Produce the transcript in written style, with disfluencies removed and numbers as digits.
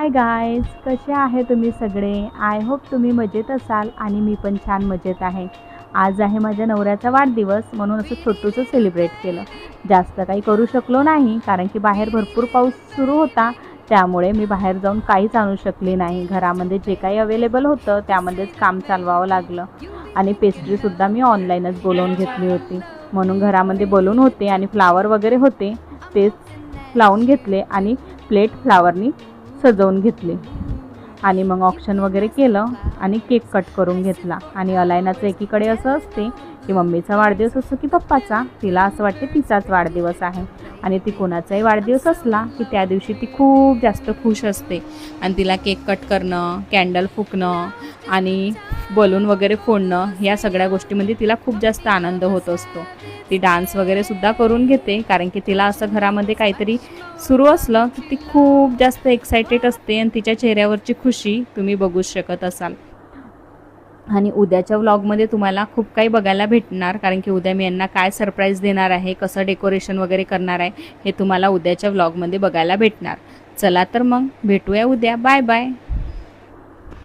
Hi guys, कसे आहे तुम्ही सगळे? आय होप तुम्ही मजेत असाल आणि मी पण छान मजेत आहे. आज आहे माझ्या नवऱ्याचा वाढदिवस, म्हणून असं छोटूसं सेलिब्रेट केलं. जास्त काही करू शकलो नाही कारण की बाहेर भरपूर पाऊस सुरू होता. त्यामुळे मी बाहेर जाऊन काहीच आणू शकले नाही. घरामध्ये जे काही अवेलेबल होतं त्यामध्येच काम चालवावं लागलं. आणि पेस्ट्रीसुद्धा मी ऑनलाईनच बोलवून घेतली होती. म्हणून घरामध्ये बलून होते आणि फ्लावर वगैरे होते, तेच लावून घेतले आणि प्लेट फ्लावरनी सजवून घेतली. आणि मग ऑक्शन वगैरे केलं आणि केक कट करून घेतला. आणि अलायनाचं एकीकडे असं असते की मम्मीचा वाढदिवस असो की पप्पाचा, तिला असं वाटते तिचाच वाढदिवस आहे. आणि ती कोणाचाही वाढदिवस असला की त्या दिवशी ती खूप जास्त खुश असते. आणि तिला केक कट करणं, कॅन्डल फुकणं आणि बलून वगैरे फोडणं, या सगळ्या गोष्टीमध्ये तिला खूप जास्त आनंद होत असतो. ती डान्स वगैरे सुद्धा करून घेते कारण की तिला असं घरामध्ये काहीतरी सुरू असलं की ती खूप जास्त एक्सायटेड असते आणि तिच्या चेहऱ्यावरची खुशी तुम्ही बघू शकत असाल. आणि उद्याच्या व्लॉगमध्ये तुम्हाला खूप काही बघायला भेटणार कारण की उद्या मी यांना काय सरप्राईज देणार आहे, कसं डेकोरेशन वगैरे करणार आहे, हे तुम्हाला उद्याच्या व्लॉगमध्ये बघायला भेटणार. चला तर मग भेटूया उद्या. Bye bye.